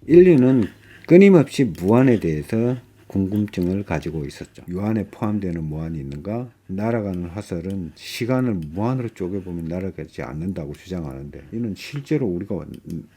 인류는 끊임없이 무한에 대해서 궁금증을 가지고 있었죠. 유한에 포함되는 무한이 있는가? 날아가는 화살은 시간을 무한으로 쪼개보면 날아가지 않는다고 주장하는데, 이는 실제로 우리가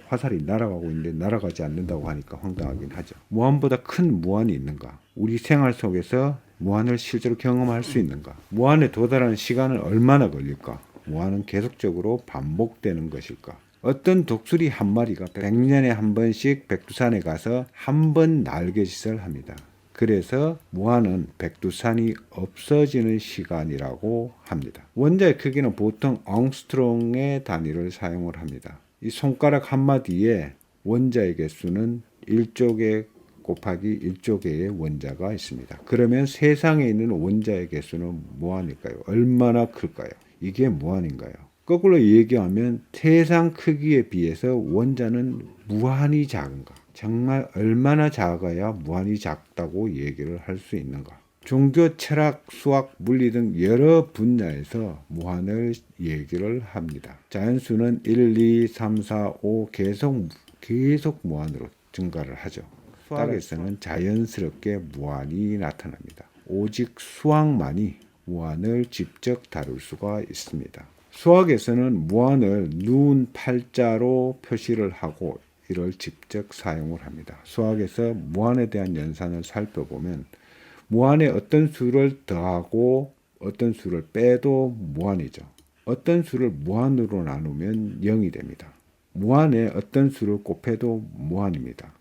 화살이 날아가고 있는데 날아가지 않는다고 하니까 황당하긴 하죠. 무한보다 큰 무한이 있는가? 우리 생활 속에서 무한을 실제로 경험할 수 있는가? 무한에 도달하는 시간은 얼마나 걸릴까? 무한은 계속적으로 반복되는 것일까? 어떤 독수리 한 마리가 100년에 한 번씩 백두산에 가서 한 번 날개짓을 합니다. 그래서 무한은 백두산이 없어지는 시간이라고 합니다. 원자의 크기는 보통 엉스트롱의 단위를 사용을 합니다. 이 손가락 한마디에 원자의 개수는 1조 개 곱하기 1조 개의 원자가 있습니다. 그러면 세상에 있는 원자의 개수는 무한일까요? 얼마나 클까요? 이게 무한인가요? 거꾸로 얘기하면 세상 크기에 비해서 원자는 무한히 작은가? 정말 얼마나 작아야 무한히 작다고 얘기를 할 수 있는가? 종교, 철학, 수학, 물리 등 여러 분야에서 무한을 얘기를 합니다. 자연수는 1, 2, 3, 4, 5 계속 무한으로 증가를 하죠. 수학에서는 자연스럽게 무한이 나타납니다. 오직 수학만이 무한을 직접 다룰 수가 있습니다. 수학에서는 무한을 눈 팔자로 표시를 하고 이를 직접 사용을 합니다. 수학에서 무한에 대한 연산을 살펴보면 무한에 어떤 수를 더하고 어떤 수를 빼도 무한이죠. 어떤 수를 무한으로 나누면 0이 됩니다. 무한에 어떤 수를 곱해도 무한입니다.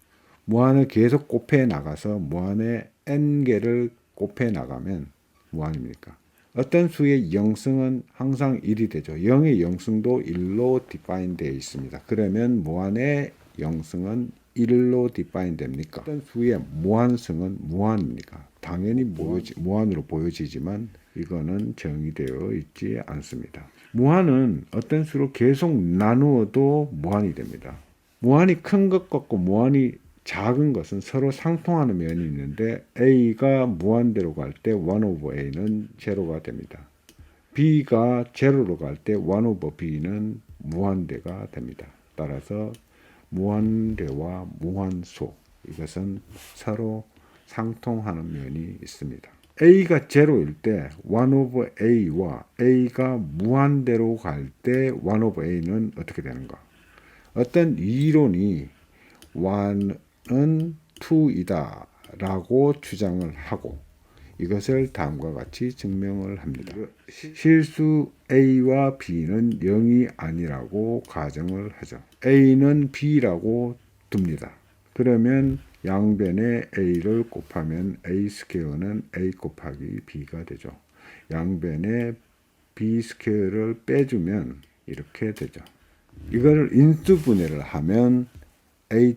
무한을 계속 곱해 나가서 무한에 n개를 곱해 나가면 무한입니까? 어떤 수의 영승은 항상 1이 되죠. 0의 영승도 1로 define 되어 있습니다. 그러면 무한의 영승은 1로 define 됩니까? 어떤 수의 무한승은 무한입니까? 당연히 무한으로 보여지지만 이거는 정의되어 있지 않습니다. 무한은 어떤 수로 계속 나누어도 무한이 됩니다. 무한이 큰 것 같고 무한이 작은 것은 서로 상통하는 면이 있는데 a가 무한대로 갈 때 1 over a는 제로가 됩니다. b가 제로로 갈 때 1 over b는 무한대가 됩니다. 따라서 무한대와 무한소, 이것은 서로 상통하는 면이 있습니다. a가 제로일 때 1 over a와 a가 무한대로 갈 때 1 over a는 어떻게 되는가? 어떤 이론이 1은 2이다 라고 주장을 하고 이것을 다음과 같이 증명을 합니다. 실수 A와 B는 0이 아니라고 가정을 하죠. A는 B라고 둡니다. 그러면 양변에 A를 곱하면 A 스퀘어는 A 곱하기 B가 되죠. 양변에 B 스퀘어를 빼주면 이렇게 되죠. 이걸 인수분해를 하면 A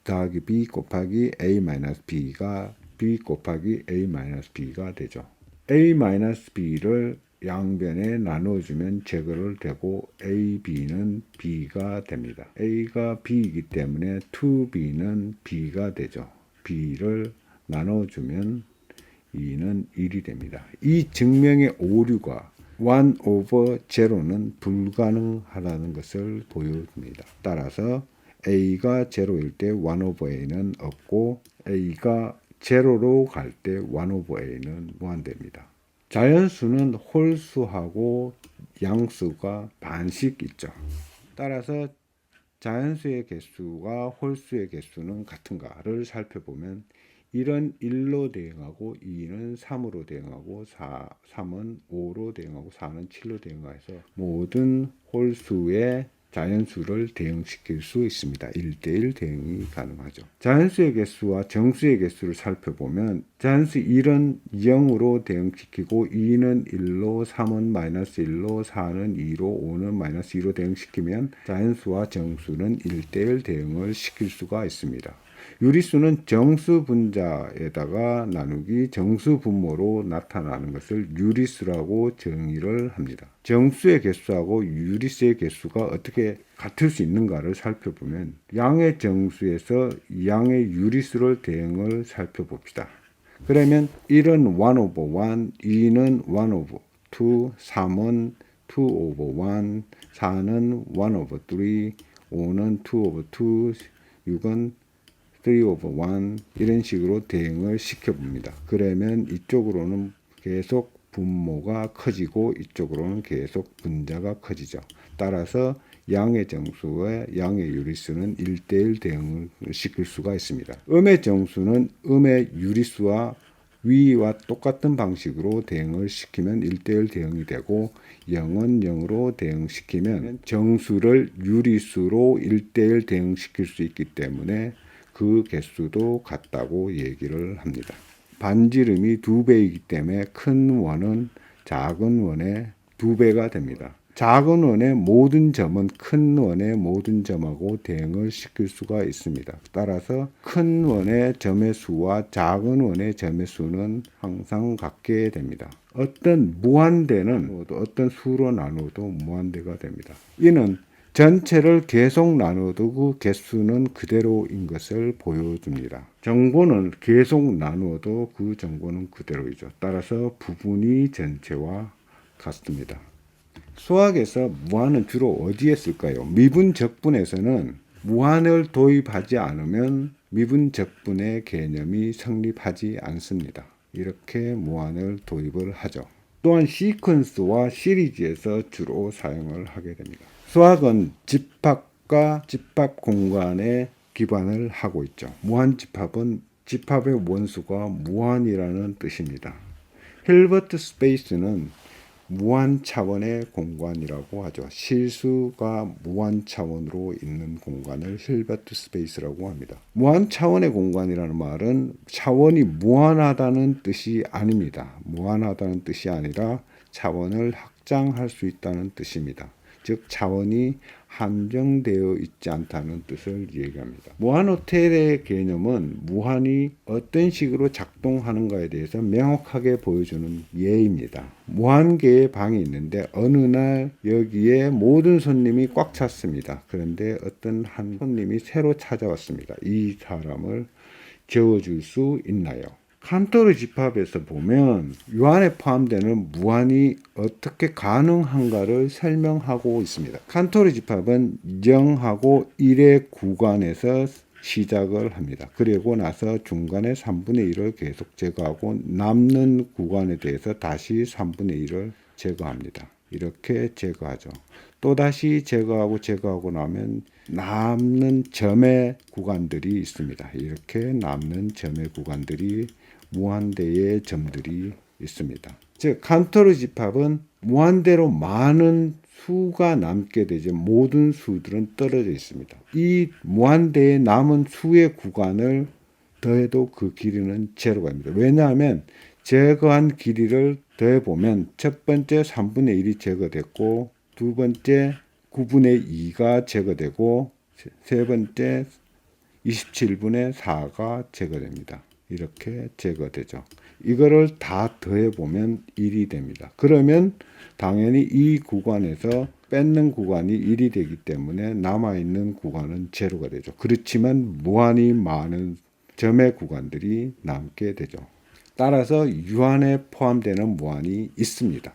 더하기 B 곱하기 A 마이너스 B가 B 곱하기 A 마이너스 B가 되죠. A 마이너스 B를 양변에 나눠주면 제거를 되고 A, B는 B가 됩니다. A가 B이기 때문에 2B는 B가 되죠. B를 나눠주면 2는 1이 됩니다. 이 증명의 오류가 1 over 제로는 불가능하다는 것을 보여줍니다. 따라서 A가 제로일 때 1 over A는 없고 A가 제로로 갈 때 1 over A는 무한대입니다. 자연수는 홀수하고 양수가 반씩 있죠. 따라서 자연수의 개수와 홀수의 개수는 같은가를 살펴보면 1은 1로 대응하고 2는 3으로 대응하고 3은 5로 대응하고 4는 7로 대응해서 모든 홀수의 자연수를 대응시킬 수 있습니다. 1대1 대응이 가능하죠. 자연수의 개수와 정수의 개수를 살펴보면 자연수 1은 0으로 대응시키고 2는 1로 3은 마이너스 1로 4는 2로 5는 마이너스 2로 대응시키면 자연수와 정수는 1대1 대응을 시킬 수가 있습니다. 유리수는 정수 분자에다가 나누기 정수 분모로 나타나는 것을 유리수라고 정의를 합니다. 정수의 개수하고 유리수의 개수가 어떻게 같을 수 있는가를 살펴보면 양의 정수에서 양의 유리수를 대응을 살펴봅시다. 그러면 1은 1 over 1, 2는 1 over 2, 3은 2 over 1, 4는 1 over 3, 5는 2 over 2, 6은 3 over 1 이런 식으로 대응을 시켜봅니다. 그러면 이쪽으로는 계속 분모가 커지고 이쪽으로는 계속 분자가 커지죠. 따라서 양의 정수와 양의 유리수는 1대1 대응을 시킬 수가 있습니다. 음의 정수는 음의 유리수와 위와 똑같은 방식으로 대응을 시키면 1대1 대응이 되고 0은 0으로 대응시키면 정수를 유리수로 1대1 대응시킬 수 있기 때문에 그 개수도 같다고 얘기를 합니다. 반지름이 2배이기 때문에 큰 원은 작은 원의 2배가 됩니다. 작은 원의 모든 점은 큰 원의 모든 점하고 대응을 시킬 수가 있습니다. 따라서 큰 원의 점의 수와 작은 원의 점의 수는 항상 같게 됩니다. 어떤 무한대는 어떤 수로 나누어도 무한대가 됩니다. 이는 전체를 계속 나누어도 그 개수는 그대로인 것을 보여줍니다. 정보는 계속 나누어도 그 정보는 그대로이죠. 따라서 부분이 전체와 같습니다. 수학에서 무한은 주로 어디에 쓸까요? 미분적분에서는 무한을 도입하지 않으면 미분적분의 개념이 성립하지 않습니다. 이렇게 무한을 도입을 하죠. 또한 시퀀스와 시리즈에서 주로 사용을 하게 됩니다. 수학은 집합과 집합 공간에 기반을 하고 있죠. 무한집합은 집합의 원수가 무한이라는 뜻입니다. 힐버트 스페이스는 무한 차원의 공간이라고 하죠. 실수가 무한 차원으로 있는 공간을 힐버트 스페이스라고 합니다. 무한 차원의 공간이라는 말은 차원이 무한하다는 뜻이 아닙니다. 무한하다는 뜻이 아니라 차원을 확장할 수 있다는 뜻입니다. 즉 차원이 한정되어 있지 않다는 뜻을 얘기합니다. 무한호텔의 개념은 무한이 어떤 식으로 작동하는가에 대해서 명확하게 보여주는 예입니다. 무한개의 방이 있는데 어느 날 여기에 모든 손님이 꽉 찼습니다. 그런데 어떤 한 손님이 새로 찾아왔습니다. 이 사람을 재워줄 수 있나요? 칸토르 집합에서 보면 요 안에 포함되는 무한이 어떻게 가능한가를 설명하고 있습니다. 칸토르 집합은 0하고 1의 구간에서 시작을 합니다. 그리고 나서 중간에 3분의 1을 계속 제거하고 남는 구간에 대해서 다시 3분의 1을 제거합니다. 이렇게 제거하죠. 또다시 제거하고 나면 남는 점의 구간들이 있습니다. 이렇게 남는 점의 구간들이 무한대의 점들이 있습니다. 즉 칸토르 집합은 무한대로 많은 수가 남게 되죠. 모든 수들은 떨어져 있습니다. 이 무한대의 남은 수의 구간을 더해도 그 길이는 제로가 됩니다. 왜냐하면 제거한 길이를 더해보면 첫 번째 3분의 1이 제거됐고 두 번째 9분의 2가 제거되고 세 번째 27분의 4가 제거됩니다. 이렇게 제거되죠. 이거를 다 더해보면 1이 됩니다. 그러면 당연히 이 구간에서 뺏는 구간이 1이 되기 때문에 남아있는 구간은 제로가 되죠. 그렇지만 무한히 많은 점의 구간들이 남게 되죠. 따라서 유한에 포함되는 무한이 있습니다.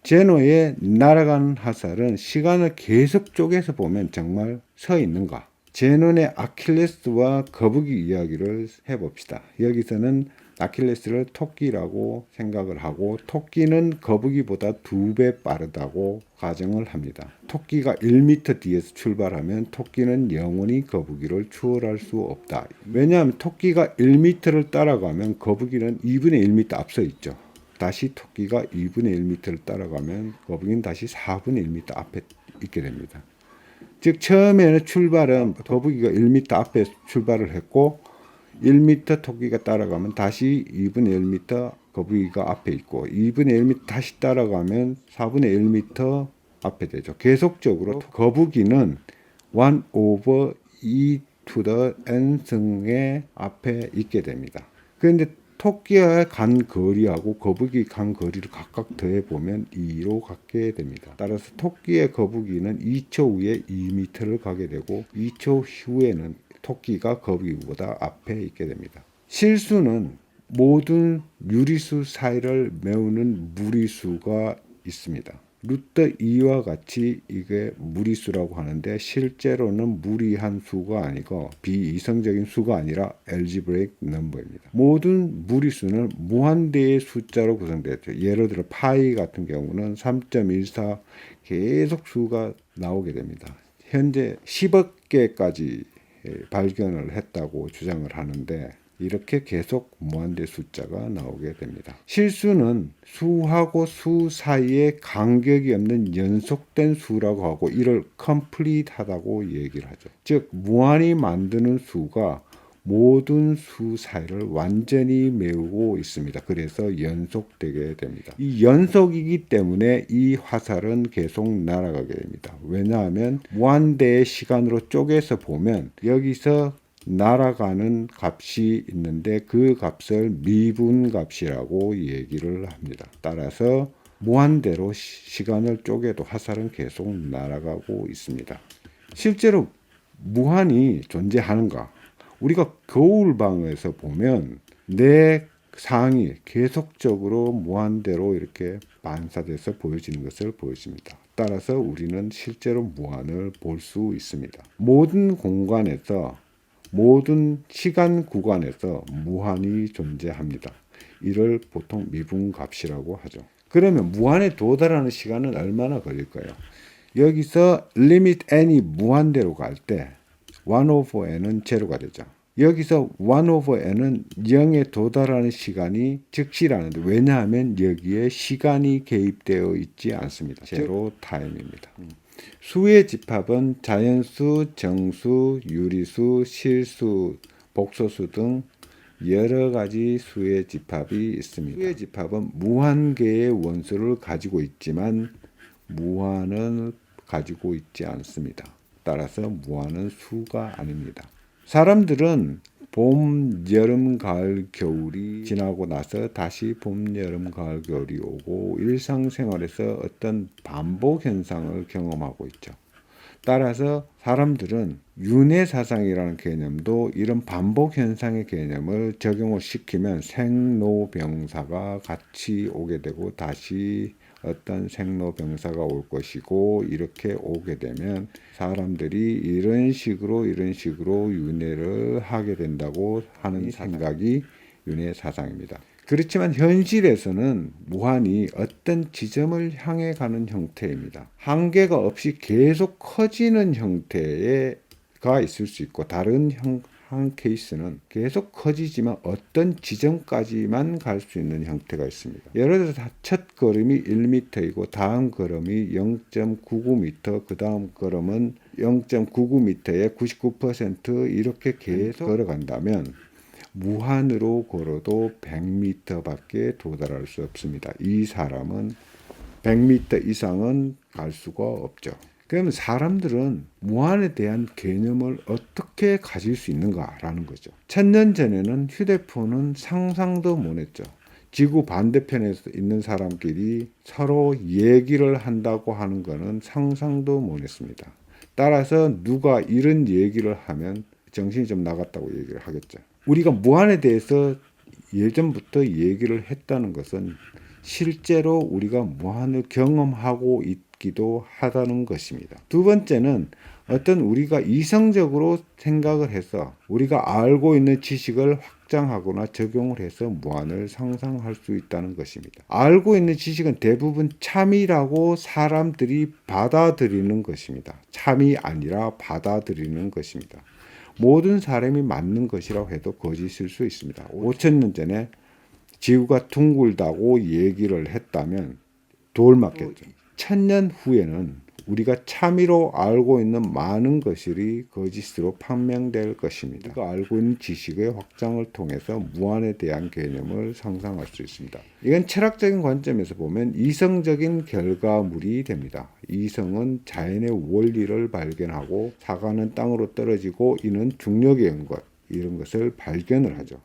제노의 날아가는 화살은 시간을 계속 쪼개서 보면 정말 서 있는가? 제논의 아킬레스와 거북이 이야기를 해봅시다. 여기서는 아킬레스를 토끼라고 생각을 하고 토끼는 거북이보다 2배 빠르다고 가정을 합니다. 토끼가 1m 뒤에서 출발하면 토끼는 영원히 거북이를 추월할 수 없다. 왜냐하면 토끼가 1m를 따라가면 거북이는 2분의 1m 앞서 있죠. 다시 토끼가 2분의 1m를 따라가면 거북이는 다시 4분의 1m 앞에 있게 됩니다. 즉 처음에는 출발은 거북이가 1m 앞에 출발을 했고 1m 토끼가 따라가면 다시 2분의 1m 거북이가 앞에 있고 2분의 1m 다시 따라가면 4분의 1m 앞에 되죠. 계속적으로 거북이는 1 over e to the n승의 앞에 있게 됩니다. 그런데 토끼가 간 거리하고 거북이 간 거리를 각각 더해보면 2로 갖게 됩니다. 따라서 토끼의 거북이는 2초 후에 2m를 가게 되고 2초 후에는 토끼가 거북이보다 앞에 있게 됩니다. 실수는 모든 유리수 사이를 메우는 무리수가 있습니다. 루트 2와 같이 이게 무리수라고 하는데 실제로는 무리한 수가 아니고 비이성적인 수가 아니라 algebraic number입니다. 모든 무리수는 무한대의 숫자로 구성되었죠. 예를 들어 파이 같은 경우는 3.14 계속 수가 나오게 됩니다. 현재 10억 개까지 발견을 했다고 주장을 하는데 이렇게 계속 무한대 숫자가 나오게 됩니다. 실수는 수하고 수 사이에 간격이 없는 연속된 수라고 하고 이를 complete하다고 얘기를 하죠. 즉 무한히 만드는 수가 모든 수 사이를 완전히 메우고 있습니다. 그래서 연속되게 됩니다. 이 연속이기 때문에 이 화살은 계속 날아가게 됩니다. 왜냐하면 무한대의 시간으로 쪼개서 보면 여기서 날아가는 값이 있는데 그 값을 미분값이라고 얘기를 합니다. 따라서 무한대로 시간을 쪼개도 화살은 계속 날아가고 있습니다. 실제로 무한이 존재하는가? 우리가 거울방에서 보면 내 상이 계속적으로 무한대로 이렇게 반사돼서 보여지는 것을 보여줍니다. 따라서 우리는 실제로 무한을 볼 수 있습니다. 모든 공간에서 모든 시간 구간에서 무한이 존재합니다. 이를 보통 미분값이라고 하죠. 그러면 무한에 도달하는 시간은 얼마나 걸릴까요? 여기서 limit n이 무한대로 갈 때 1 over n은 제로가 되죠. 여기서 1 over n은 0에 도달하는 시간이 즉시라는데 왜냐하면 여기에 시간이 개입되어 있지 않습니다. 제로 타임입니다. 수의 집합은 자연수, 정수, 유리수, 실수, 복소수 등 여러 가지 수의 집합이 있습니다. 수의 집합은 무한 개의 원수를 가지고 있지만 무한은 가지고 있지 않습니다. 따라서 무한은 수가 아닙니다. 사람들은 봄, 여름, 가을, 겨울이 지나고 나서 다시 봄, 여름, 가을, 겨울이 오고 일상생활에서 어떤 반복 현상을 경험하고 있죠. 따라서 사람들은 윤회사상이라는 개념도 이런 반복 현상의 개념을 적용을 시키면 생로병사가 같이 오게 되고 다시 어떤 생로병사가 올 것이고 이렇게 오게 되면 사람들이 이런 식으로 윤회를 하게 된다고 하는 생각이 윤회사상입니다. 그렇지만 현실에서는 무한이 어떤 지점을 향해 가는 형태입니다. 한계가 없이 계속 커지는 형태가 있을 수 있고 다른 한 케이스는 계속 커지지만 어떤 지점까지만 갈 수 있는 형태가 있습니다. 예를 들어서 첫 걸음이 1m이고 다음 걸음이 0.99m, 그 다음 걸음은 0.99m에 99% 이렇게 계속 걸어간다면 무한으로 걸어도 100m밖에 도달할 수 없습니다. 이 사람은 100m 이상은 갈 수가 없죠. 그러면 사람들은 무한에 대한 개념을 어떻게 가질 수 있는가라는 거죠. 1000년 전에는 휴대폰은 상상도 못했죠. 지구 반대편에 있는 사람끼리 서로 얘기를 한다고 하는 것은 상상도 못했습니다. 따라서 누가 이런 얘기를 하면 정신이 좀 나갔다고 얘기를 하겠죠. 우리가 무한에 대해서 예전부터 얘기를 했다는 것은 실제로 우리가 무한을 경험하고 있기도 하다는 것입니다. 두 번째는 어떤 우리가 이성적으로 생각을 해서 우리가 알고 있는 지식을 확장하거나 적용을 해서 무한을 상상할 수 있다는 것입니다. 알고 있는 지식은 대부분 참이라고 사람들이 받아들이는 것입니다. 참이 아니라 받아들이는 것입니다. 모든 사람이 맞는 것이라고 해도 거짓일 수 있습니다. 5,000년 전에 지구가 둥글다고 얘기를 했다면 돌맞겠죠. 1000년 후에는 우리가 참이로 알고 있는 많은 것들이 거짓으로 판명될 것입니다. 우리가 알고 있는 지식의 확장을 통해서 무한에 대한 개념을 상상할 수 있습니다. 이건 철학적인 관점에서 보면 이성적인 결과물이 됩니다. 이성은 자연의 원리를 발견하고 사과는 땅으로 떨어지고 이는 중력에 의한 것, 이런 것을 발견을 하죠.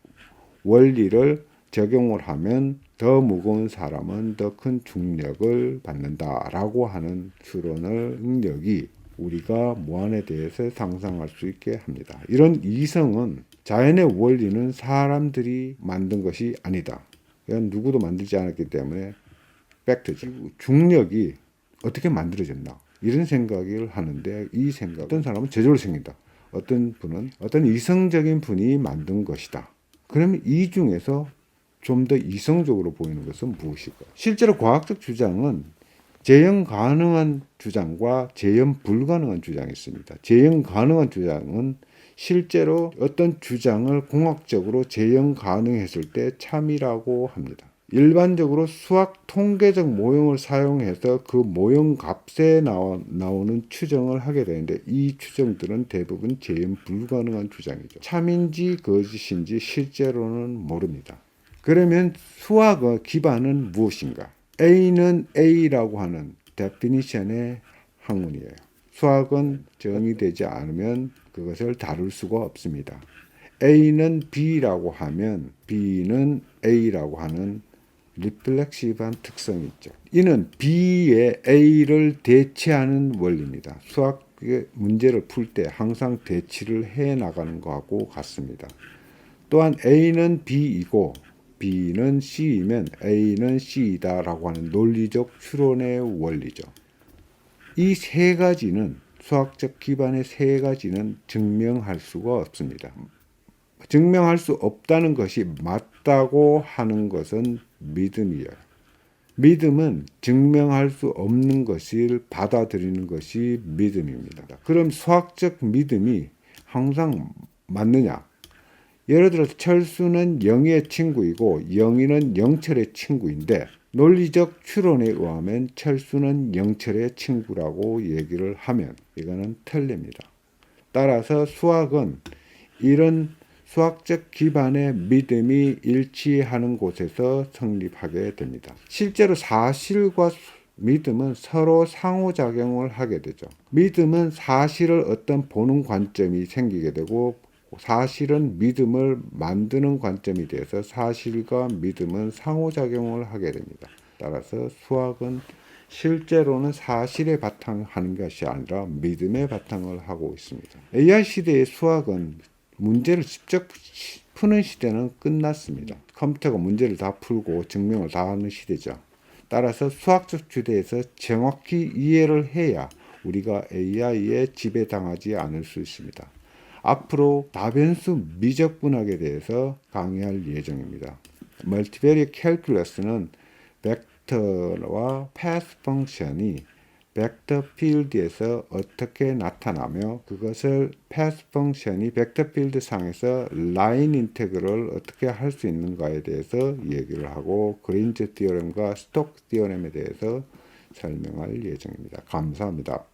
원리를 적용을 하면 더 무거운 사람은 더 큰 중력을 받는다라고 하는 추론을 능력이 우리가 무한에 대해서 상상할 수 있게 합니다. 이런 이성은 자연의 원리는 사람들이 만든 것이 아니다. 이건 누구도 만들지 않았기 때문에 팩트죠. 중력이 어떻게 만들어졌나 이런 생각을 하는데, 이 생각, 어떤 사람은 저절로 생긴다, 어떤 분은 어떤 이성적인 분이 만든 것이다. 그러면 이 중에서 좀 더 이성적으로 보이는 것은 무엇일까? 실제로 과학적 주장은 재현 가능한 주장과 재현 불가능한 주장이 있습니다. 재현 가능한 주장은 실제로 어떤 주장을 공학적으로 재현 가능했을 때 참이라고 합니다. 일반적으로 수학 통계적 모형을 사용해서 그 모형 값에 나오는 추정을 하게 되는데, 이 추정들은 대부분 재현 불가능한 주장이죠. 참인지 거짓인지 실제로는 모릅니다. 그러면 수학의 기반은 무엇인가? A는 A라고 하는 definition의 학문이에요. 수학은 정의되지 않으면 그것을 다룰 수가 없습니다. A는 B라고 하면 B는 A라고 하는 리플렉시브한 특성이 있죠. 이는 B의 A를 대체하는 원리입니다. 수학의 문제를 풀 때 항상 대치를 해 나가는 것하고 같습니다. 또한 A는 B이고 B는 C이면 A는 C이다 라고 하는 논리적 추론의 원리죠. 이 세 가지는, 수학적 기반의 세 가지는 증명할 수가 없습니다. 증명할 수 없다는 것이 맞다고 하는 것은 믿음이에요. 믿음은 증명할 수 없는 것을 받아들이는 것이 믿음입니다. 그럼 수학적 믿음이 항상 맞느냐? 예를 들어서 철수는 영희의 친구이고 영희는 영철의 친구인데, 논리적 추론에 의하면 철수는 영철의 친구라고 얘기를 하면 이거는 틀립니다. 따라서 수학은 이런 수학적 기반의 믿음이 일치하는 곳에서 성립하게 됩니다. 실제로 사실과 믿음은 서로 상호작용을 하게 되죠. 믿음은 사실을 어떤 보는 관점이 생기게 되고, 사실은 믿음을 만드는 관점이 되어서 사실과 믿음은 상호작용을 하게 됩니다. 따라서 수학은 실제로는 사실에 바탕하는 것이 아니라 믿음에 바탕을 하고 있습니다. AI 시대의 수학은 문제를 직접 푸는 시대는 끝났습니다. 컴퓨터가 문제를 다 풀고 증명을 다 하는 시대죠. 따라서 수학적 주제에서 정확히 이해를 해야 우리가 AI에 지배당하지 않을 수 있습니다. 앞으로 다변수 미적분학에 대해서 강의할 예정입니다. 멀티베리엇 캘큘러스는 벡터와 패스 펑션이 벡터 필드에서 어떻게 나타나며, 그것을 패스 펑션이 벡터 필드 상에서 라인 인테그럴을 어떻게 할 수 있는가에 대해서 얘기를 하고, 그린즈 티어렘과 스톡 티어렘에 대해서 설명할 예정입니다. 감사합니다.